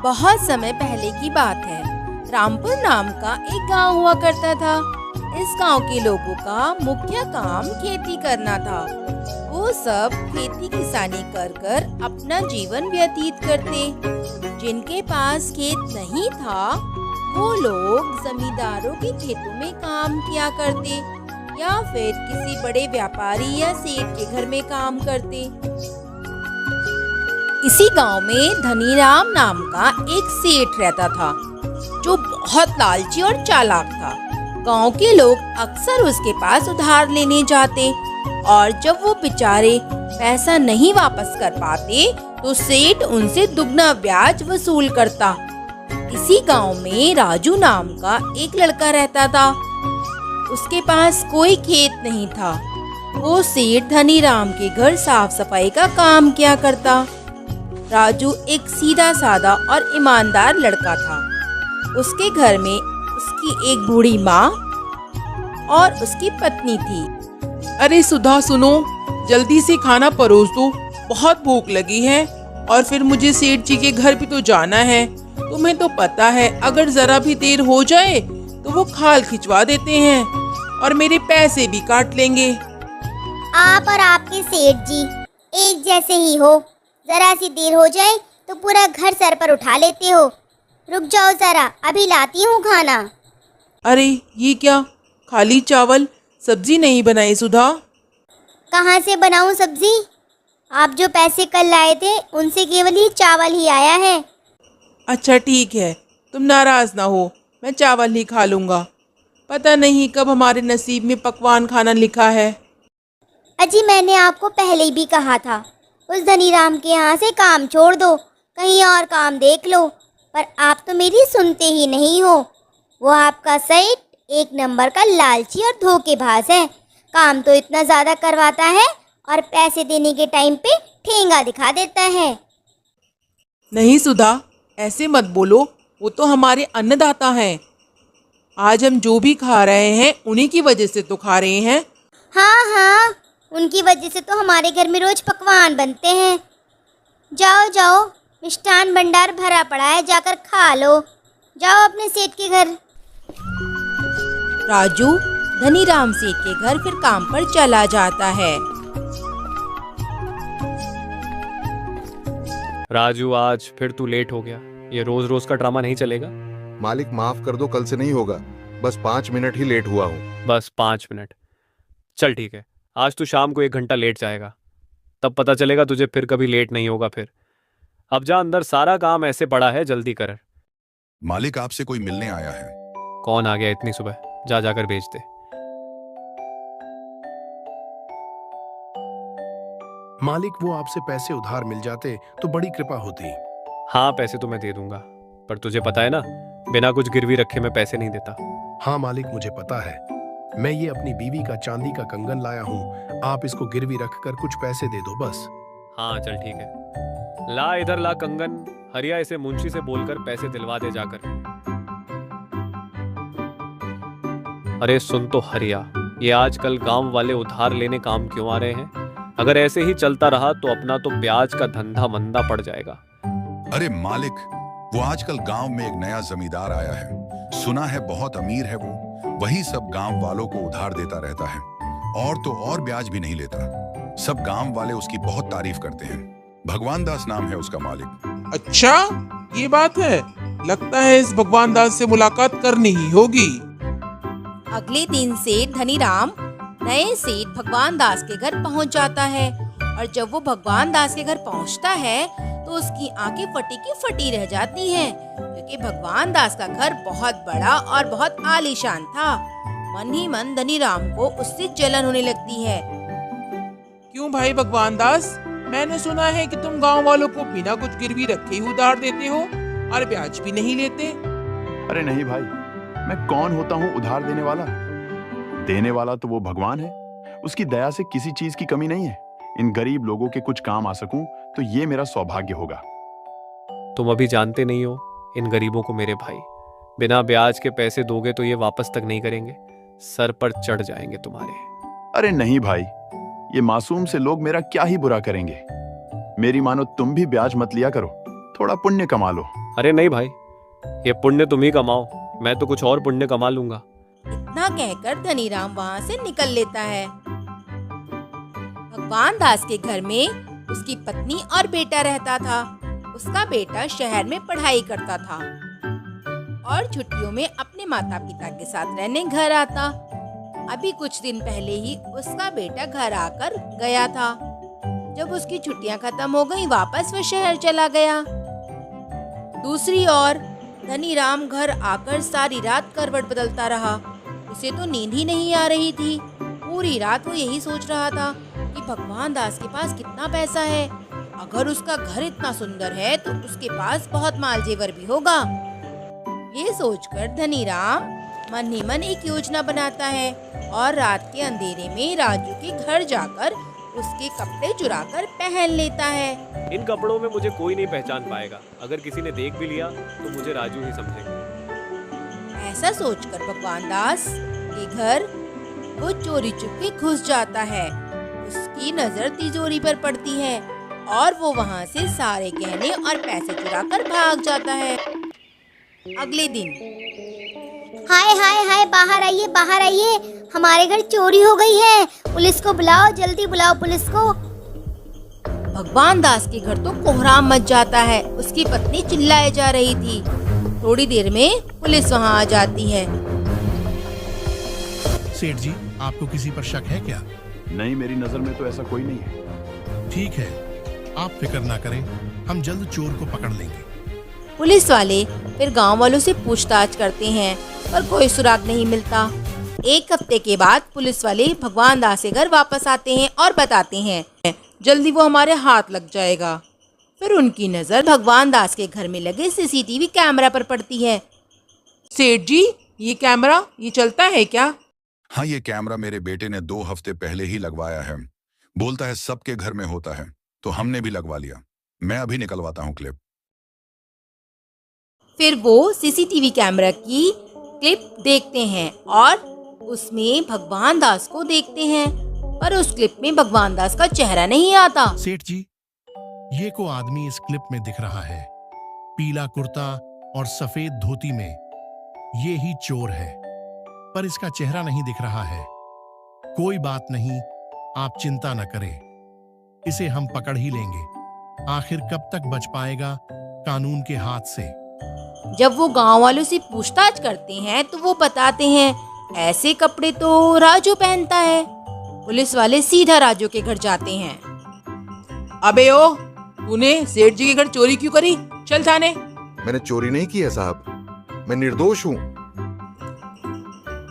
बहुत समय पहले की बात है। रामपुर नाम का एक गांव हुआ करता था। इस गांव के लोगों का मुख्य काम खेती करना था। वो सब खेती किसानी कर कर अपना जीवन व्यतीत करते। जिनके पास खेत नहीं था वो लोग जमींदारों के खेतों में काम किया करते या फिर किसी बड़े व्यापारी या सेठ के घर में काम करते। इसी गांव में धनीराम नाम का एक सेठ रहता था जो बहुत लालची और चालाक था। गांव के लोग अक्सर उसके पास उधार लेने जाते और जब वो बेचारे पैसा नहीं वापस कर पाते तो सेठ उनसे दुगना ब्याज वसूल करता। इसी गांव में राजू नाम का एक लड़का रहता था। उसके पास कोई खेत नहीं था। वो सेठ धनीराम के घर साफ सफाई का काम किया करता। राजू एक सीधा साधा और ईमानदार लड़का था। उसके घर में उसकी एक बूढ़ी माँ और उसकी पत्नी थी। अरे सुधा सुनो, जल्दी से खाना परोस दो, बहुत भूख लगी है और फिर मुझे सेठ जी के घर भी तो जाना है। तुम्हें तो पता है अगर जरा भी देर हो जाए तो वो खाल खिंचवा देते हैं और मेरे पैसे भी काट लेंगे। आप और आपके सेठ जी एक जैसे ही हो। जरा सी देर हो जाए तो पूरा घर सर पर उठा लेते हो। रुक जाओ जरा, अभी लाती हूँ खाना। अरे ये क्या, खाली चावल, सब्जी नहीं बनाई सुधा? कहाँ से बनाऊँ सब्जी? आप जो पैसे कल लाए थे उनसे केवल ही चावल ही आया है। अच्छा ठीक है, तुम नाराज ना हो, मैं चावल ही खा लूँगा। पता नहीं कब हमारे नसीब में पकवान खाना लिखा है। अजी मैंने आपको पहले ही भी कहा था उस धनीराम के यहाँ से काम छोड़ दो, कहीं और काम देख लो, पर आप तो मेरी सुनते ही नहीं हो। वो आपका सेठ एक नंबर का लालची और धोखेबाज है। काम तो इतना ज़्यादा करवाता है और पैसे देने के टाइम पे ठेंगा दिखा देता है। नहीं सुधा, ऐसे मत बोलो, वो तो हमारे अन्नदाता हैं। आज हम जो भी खा रहे हैं उन्हीं की वजह से तो खा रहे हैं। हाँ हाँ, उनकी वजह से तो हमारे घर में रोज पकवान बनते हैं। जाओ जाओ, मिष्ठान भंडार भरा पड़ा है, जाकर खा लो। जाओ अपने सेठ के घर। राजू धनीराम सेठ के घर फिर काम पर चला जाता है। राजू आज फिर तू लेट हो गया। ये रोज रोज का ड्रामा नहीं चलेगा। मालिक माफ कर दो, कल से नहीं होगा। बस 5 मिनट ही लेट हुआ हूँ। बस 5 मिनट? चल ठीक है, आज तू शाम को 1 घंटा लेट जाएगा, तब पता चलेगा तुझे फिर कभी लेट नहीं होगा। फिर अब जा अंदर, सारा काम ऐसे पड़ा है, जल्दी कर। मालिक आपसे कोई मिलने आया है। कौन आ गया इतनी सुबह? जा जाकर भेज दे। मालिक वो आपसे पैसे उधार मिल जाते तो बड़ी कृपा होती। हाँ पैसे तो मैं दे दूंगा, पर तुझे पता है ना बिना कुछ गिरवी रखे मैं पैसे नहीं देता। हाँ मालिक मुझे पता है। मैं ये अपनी बीवी का चांदी का कंगन लाया हूँ, आप इसको गिरवी रखकर कुछ पैसे दे दो बस। हाँ चल ठीक है, ला इधर ला कंगन। हरिया इसे मुंशी से बोलकर पैसे दिलवा दे जाकर। अरे सुन तो हरिया, ये आजकल गांव वाले उधार लेने काम क्यों आ रहे हैं? अगर ऐसे ही चलता रहा तो अपना तो ब्याज का धंधा मंदा पड़ जाएगा। अरे मालिक, वो आजकल गांव में एक नया जमींदार आया है। सुना है बहुत अमीर है वो। वही सब गांव वालों को उधार देता रहता है और तो और ब्याज भी नहीं लेता। सब गांव वाले उसकी बहुत तारीफ करते हैं। भगवान दास नाम है उसका मालिक। अच्छा ये बात है, लगता है इस भगवान दास से मुलाकात करनी ही होगी। अगले दिन सेठ धनीराम नए सेठ भगवान दास के घर पहुंच जाता है और जब वो भगवान दास के घर पहुंचता है तो उसकी आंखें फटी की फटी रह जाती हैं, क्योंकि भगवान दास का घर बहुत बड़ा और बहुत आलीशान था। मन ही मन धनीराम को उससे जलन होने लगती है। क्यों भाई भगवान दास, मैंने सुना है कि तुम गांव वालों को बिना कुछ गिरवी रखे ही उधार देते हो और ब्याज भी नहीं लेते। अरे नहीं भाई, मैं कौन होता हूँ उधार देने वाला? देने वाला तो वो भगवान है। उसकी दया से किसी चीज की कमी नहीं है। इन गरीब लोगों के कुछ काम आ सकूं तो ये मेरा सौभाग्य होगा। तुम अभी जानते नहीं हो इन गरीबों को मेरे भाई। बिना ब्याज के पैसे दोगे तो ये वापस तक नहीं करेंगे, सर पर चढ़ जाएंगे तुम्हारे। अरे नहीं भाई, ये मासूम से लोग मेरा क्या ही बुरा करेंगे। मेरी मानो तुम भी ब्याज मत लिया करो, थोड़ा पुण्य कमा लो। अरे नहीं भाई, ये पुण्य तुम ही कमाओ, मैं तो कुछ और पुण्य कमा लूंगा। इतना कहकर धनीराम वहाँ से निकल लेता है। भगवान दास के घर में उसकी पत्नी और बेटा रहता था। उसका बेटा शहर में पढ़ाई करता था और छुट्टियों में अपने माता पिता के साथ रहने घर आता। अभी कुछ दिन पहले ही उसका बेटा घर आकर गया था। जब उसकी छुट्टियां खत्म हो गईं, वापस वह शहर चला गया। दूसरी ओर धनीराम घर आकर सारी रात करवट बदलता रहा। उसे तो नींद ही नहीं आ रही थी। पूरी रात वो यही सोच रहा था कि भगवान दास के पास कितना पैसा है। अगर उसका घर इतना सुंदर है तो उसके पास बहुत माल जेवर भी होगा। ये सोचकर धनीराम मन ही मन एक योजना बनाता है और रात के अंधेरे में राजू के घर जाकर उसके कपड़े चुराकर पहन लेता है। इन कपड़ों में मुझे कोई नहीं पहचान पाएगा। अगर किसी ने देख भी लिया तो मुझे राजू ही समझेगा। ऐसा सोचकर भगवान दास के घर वो चोरी चुपके घुस जाता है। उसकी नजर तिजोरी पर पड़ती है और वो वहाँ से सारे गहने और पैसे चुराकर भाग जाता है। अगले दिन हाय हाय हाय, बाहर आइए बाहर आइए, हमारे घर चोरी हो गई है। पुलिस को बुलाओ, जल्दी बुलाओ पुलिस को। भगवान दास के घर तो कोहराम मच जाता है। उसकी पत्नी चिल्लाए जा रही थी। थोड़ी देर में पुलिस वहाँ आ जाती है। सेठ जी, आपको किसी पर शक है क्या? नहीं, मेरी नजर में तो ऐसा कोई नहीं है। ठीक है, आप फिक्र ना करें, हम जल्द चोर को पकड़ लेंगे। पुलिस वाले फिर गांव वालों से पूछताछ करते हैं पर कोई सुराग नहीं मिलता। एक हफ्ते के बाद पुलिस वाले भगवान दास के घर वापस आते हैं और बताते हैं जल्दी वो हमारे हाथ लग जाएगा। फिर उनकी नजर भगवान दास के घर में लगे सीसीटीवी कैमरा पर पड़ती है। सेठ जी, ये कैमरा ये चलता है क्या? हाँ, ये कैमरा मेरे बेटे ने 2 हफ्ते पहले ही लगवाया है। बोलता है सबके घर में होता है, तो हमने भी लगवा लिया। मैं अभी निकलवाता हूँ क्लिप। फिर वो सीसीटीवी कैमरा की क्लिप देखते हैं और उसमें भगवान दास को देखते हैं, पर उस क्लिप में भगवान दास का चेहरा नहीं आता। सेठ जी, ये को आदमी इस क्लिप में दिख रहा है, पीला कुर्ता और सफेद धोती में। ये ही चोर है, पर इसका चेहरा नहीं दिख रहा है। कोई बात नहीं, आप चिंता न करें, इसे हम पकड़ ही लेंगे। आखिर कब तक बच पाएगा कानून के हाथ से। जब वो गांव वालों से पूछताछ करते हैं तो वो बताते हैं ऐसे कपड़े तो राजू पहनता है। पुलिस वाले सीधा राजू के घर जाते हैं। अबे ओ, तूने सेठ जी के घर चोरी क्यों करी? चल थाने। मैंने चोरी नहीं की है साहब, मैं निर्दोष हूँ।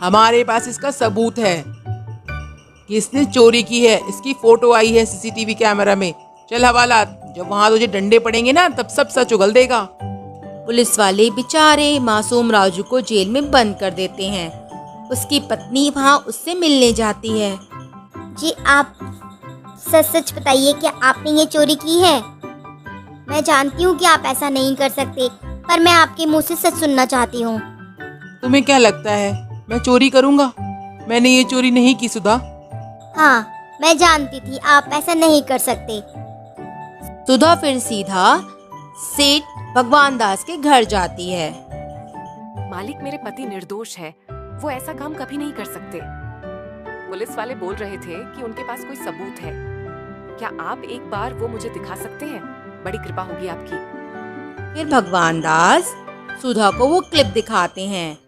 हमारे पास इसका सबूत है कि इसने चोरी की है। इसकी फोटो आई है सीसीटीवी कैमरा में। चल हवालात, जब वहाँ तुझे डंडे पड़ेंगे ना तब सब सच उगल देगा। पुलिस वाले बेचारे मासूम राजू को जेल में बंद कर देते हैं। उसकी पत्नी वहाँ उससे मिलने जाती है। जी, आप सच सच बताइए कि आपने ये चोरी की है। मैं जानती हूँ कि आप ऐसा नहीं कर सकते, पर मैं आपके मुंह से सच सुनना चाहती हूँ। तुम्हें क्या लगता है मैं चोरी करूँगा? मैंने ये चोरी नहीं की सुधा। हाँ, मैं जानती थी आप ऐसा नहीं कर सकते। सुधा फिर सीधा सेठ भगवान दास के घर जाती है। मालिक, मेरे पति निर्दोष है, वो ऐसा काम कभी नहीं कर सकते। पुलिस वाले बोल रहे थे कि उनके पास कोई सबूत है। क्या आप एक बार वो मुझे दिखा सकते हैं? बड़ी कृपा होगी आपकी। फिर भगवान दास सुधा को वो क्लिप दिखाते हैं।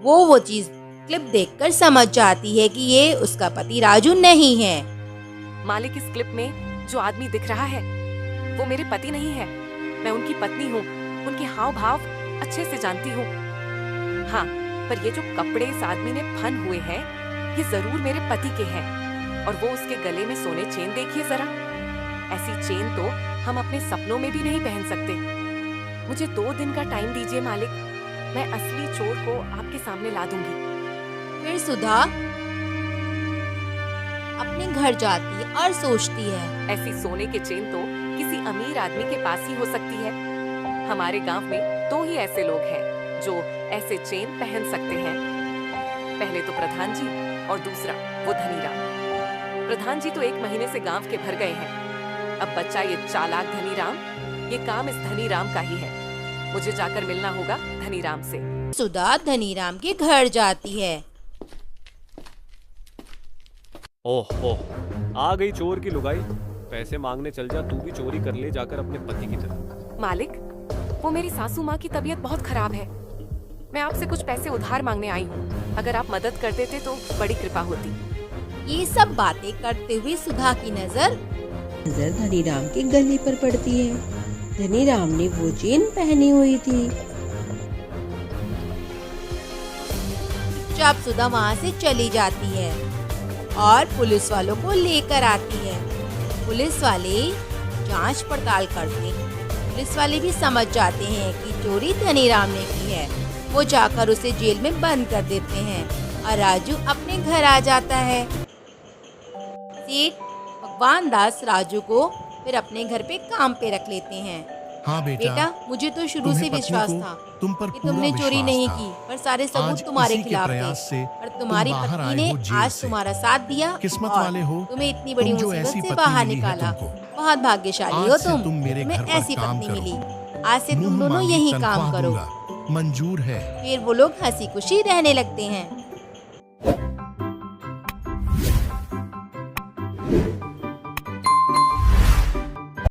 वो चीज क्लिप देखकर समझ जाती है कि ये उसका पति राजू नहीं है। मालिक, इस क्लिप में जो आदमी दिख रहा है वो मेरे पति नहीं है। मैं उनकी पत्नी हूँ, उनके हाव भाव अच्छे से जानती हूँ। हाँ, पर ये जो कपड़े इस आदमी ने फन हुए हैं ये जरूर मेरे पति के हैं। और वो उसके गले में सोने चेन देखिए जरा। ऐसी चेन तो हम अपने सपनों में भी नहीं पहन सकते। मुझे 2 दिन का टाइम दीजिए मालिक, मैं असली चोर को आपके सामने ला दूंगी। फिर सुधा अपने घर जाती है और सोचती है ऐसी सोने की चेन तो किसी अमीर आदमी के पास ही हो सकती है। हमारे गांव में 2 ही ऐसे लोग हैं जो ऐसे चेन पहन सकते हैं। पहले तो प्रधान जी और दूसरा वो धनीराम। प्रधान जी तो 1 महीने से गांव के भर गए हैं। अब बच्चा ये चालाक धनीराम, ये काम इस धनीराम का ही है। मुझे जाकर मिलना होगा धनीराम से। सुधा धनीराम के घर जाती है। ओह ओह, आ गई चोर की लुगाई। पैसे मांगने चल जा, तू भी चोरी कर ले जाकर अपने पति की तरह। मालिक, वो मेरी सासू माँ की तबीयत बहुत खराब है। मैं आपसे कुछ पैसे उधार मांगने आई हूँ। अगर आप मदद कर देते तो बड़ी कृपा होती। ये सब बातें करते हुए सुधा की नजर धनीराम के गले पर पड़ती है। धनीराम ने वो चेन पहनी हुई थी। जब सुधा वहाँ से चली जाती है और पुलिस वालों को लेकर आती है। पुलिस वाले जांच पड़ताल करते हैं। पुलिस वाले भी समझ जाते हैं कि चोरी धनीराम ने की है। वो जाकर उसे जेल में बंद कर देते हैं और राजू अपने घर आ जाता है। सेठ भगवान दास राजू को फिर अपने घर पे काम पे रख लेते हैं। हाँ बेटा, मुझे तो शुरू से तुम्हें पत्नी विश्वास को था तुम पर कि पूरा तुमने चोरी विश्वास नहीं था। की, पर सारे सबूत आज तुम्हारे इसी के खिलाफ थे प्रयास से और तुम तुम्हारी बाहर पत्नी आए ने हो जेल आज से। तुम्हारा साथ दिया किस्मत और वाले हो तुम्हें इतनी बड़ी तुम जो मुसीबत ऐसी से पत्नी बाहर मिली है निकाला। तुमको। बहुत भाग्यशाली आज हो से तुम, तुम मेरे तुम्हें घर पर ऐसी काम पत्नी करो। मिली। आज से मुंह तुम दोनों मांगी यही तनख्वाह काम करो। दूंगा। मंजूर है। फिर वो लोग हंसी खुशी रहने लगते हैं।